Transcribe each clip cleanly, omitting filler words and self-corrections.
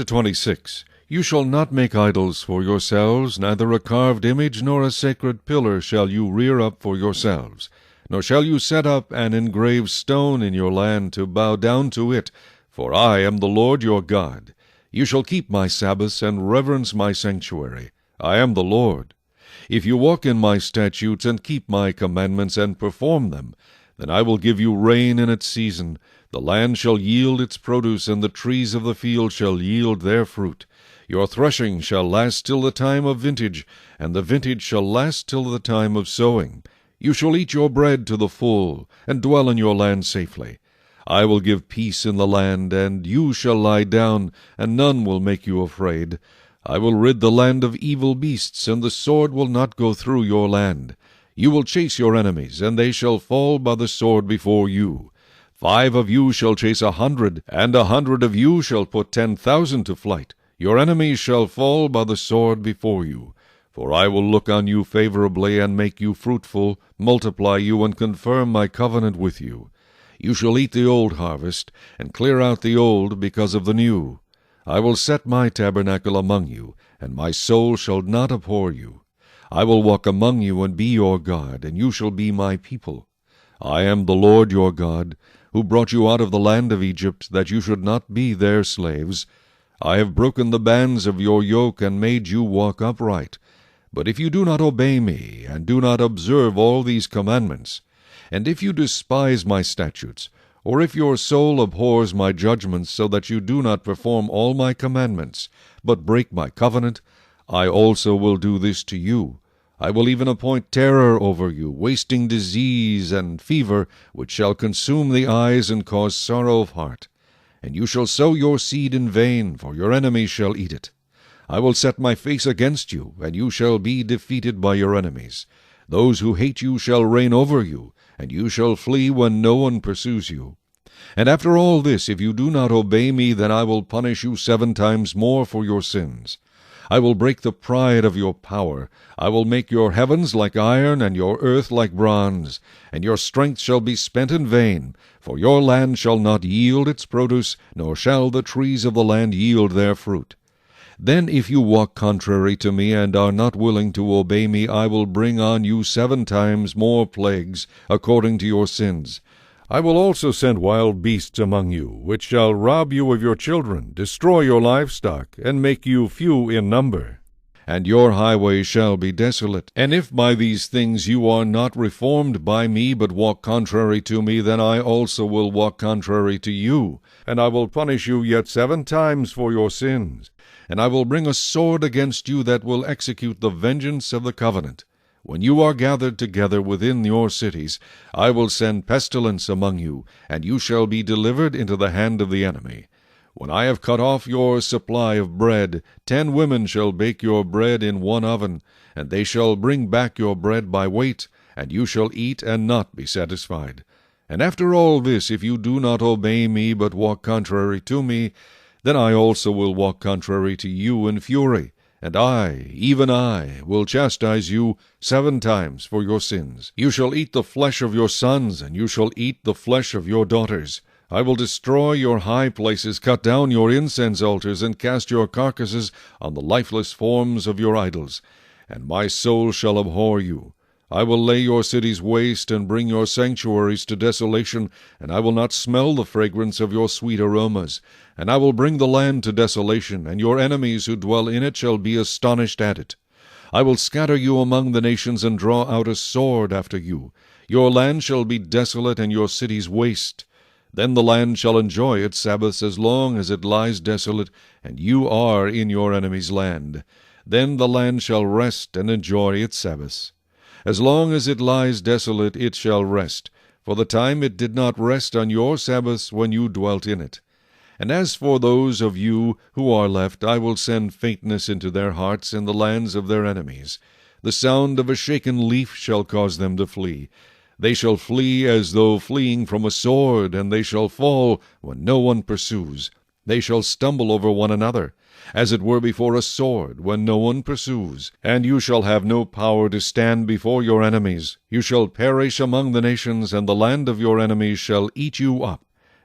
Chapter 26. You shall not make idols for yourselves, neither a carved image nor a sacred pillar shall you rear up for yourselves. Nor shall you set up an engraved stone in your land to bow down to it, for I am the Lord your God. You shall keep my Sabbaths and reverence my sanctuary. I am the Lord. If you walk in my statutes and keep my commandments and perform them, then I will give you rain in its season. The land shall yield its produce, and the trees of the field shall yield their fruit. Your threshing shall last till the time of vintage, and the vintage shall last till the time of sowing. You shall eat your bread to the full, and dwell in your land safely. I will give peace in the land, and you shall lie down, and none will make you afraid. I will rid the land of evil beasts, and the sword will not go through your land. You will chase your enemies, and they shall fall by the sword before you. 5 of you shall chase 100, and 100 of you shall put 10,000 to flight. Your enemies shall fall by the sword before you. For I will look on you favorably, and make you fruitful, multiply you, and confirm my covenant with you. You shall eat the old harvest, and clear out the old because of the new. I will set my tabernacle among you, and my soul shall not abhor you. I will walk among you and be your God, and you shall be my people. I am the Lord your God, who brought you out of the land of Egypt, that you should not be their slaves. I have broken the bands of your yoke, and made you walk upright. But if you do not obey me, and do not observe all these commandments, and if you despise my statutes, or if your soul abhors my judgments, so that you do not perform all my commandments, but break my covenant, I also will do this to you. I will even appoint terror over you, wasting disease and fever, which shall consume the eyes and cause sorrow of heart. And you shall sow your seed in vain, for your enemies shall eat it. I will set my face against you, and you shall be defeated by your enemies. Those who hate you shall reign over you, and you shall flee when no one pursues you. And after all this, if you do not obey me, then I will punish you 7 times more for your sins. I will break the pride of your power. I will make your heavens like iron, and your earth like bronze. And your strength shall be spent in vain, for your land shall not yield its produce, nor shall the trees of the land yield their fruit. Then if you walk contrary to me, and are not willing to obey me, I will bring on you 7 times more plagues, according to your sins. I will also send wild beasts among you, which shall rob you of your children, destroy your livestock, and make you few in number. And your highways shall be desolate. And if by these things you are not reformed by me, but walk contrary to me, then I also will walk contrary to you, and I will punish you yet 7 times for your sins. And I will bring a sword against you that will execute the vengeance of the covenant. When you are gathered together within your cities, I will send pestilence among you, and you shall be delivered into the hand of the enemy. When I have cut off your supply of bread, 10 women shall bake your bread in one oven, and they shall bring back your bread by weight, and you shall eat and not be satisfied. And after all this, if you do not obey me, but walk contrary to me, then I also will walk contrary to you in fury. And I, even I, will chastise you 7 times for your sins. You shall eat the flesh of your sons, and you shall eat the flesh of your daughters. I will destroy your high places, cut down your incense altars, and cast your carcasses on the lifeless forms of your idols. And my soul shall abhor you. I will lay your cities waste, and bring your sanctuaries to desolation, and I will not smell the fragrance of your sweet aromas. And I will bring the land to desolation, and your enemies who dwell in it shall be astonished at it. I will scatter you among the nations, and draw out a sword after you. Your land shall be desolate, and your cities waste. Then the land shall enjoy its Sabbaths as long as it lies desolate, and you are in your enemy's land. Then the land shall rest and enjoy its Sabbaths. As long as it lies desolate, it shall rest, for the time it did not rest on your Sabbaths when you dwelt in it. And as for those of you who are left, I will send faintness into their hearts in the lands of their enemies. The sound of a shaken leaf shall cause them to flee. They shall flee as though fleeing from a sword, and they shall fall when no one pursues. They shall stumble over one another, as it were before a sword, when no one pursues. And you shall have no power to stand before your enemies. You shall perish among the nations, and the land of your enemies shall eat you up.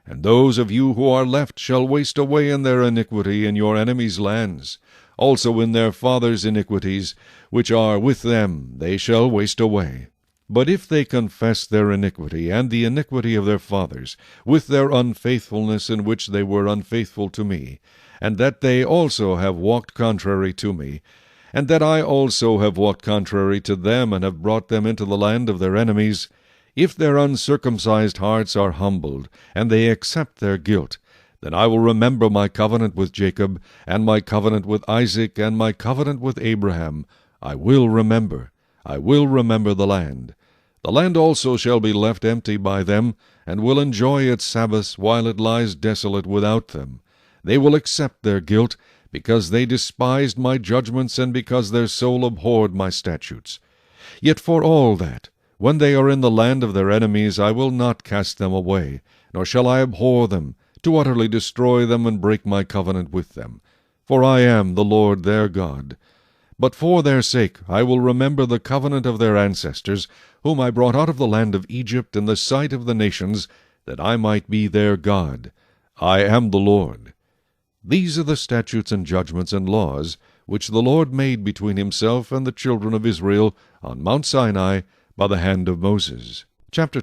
And those of you who are left shall waste away in their iniquity in your enemies' lands. Also in their fathers' iniquities, which are with them, they shall waste away. But if they confess their iniquity, and the iniquity of their fathers, with their unfaithfulness in which they were unfaithful to me, and that they also have walked contrary to me, and that I also have walked contrary to them, and have brought them into the land of their enemies, if their uncircumcised hearts are humbled, and they accept their guilt, then I will remember my covenant with Jacob, and my covenant with Isaac, and my covenant with Abraham. I will remember the land. The land also shall be left empty by them, and will enjoy its Sabbaths while it lies desolate without them. They will accept their guilt, because they despised my judgments, and because their soul abhorred my statutes. Yet for all that, when they are in the land of their enemies, I will not cast them away, nor shall I abhor them, to utterly destroy them and break my covenant with them. For I am the Lord their God. But for their sake I will remember the covenant of their ancestors, whom I brought out of the land of Egypt in the sight of the nations, that I might be their God. I am the Lord. These are the statutes and judgments and laws which the Lord made between himself and the children of Israel on Mount Sinai by the hand of Moses. Chapter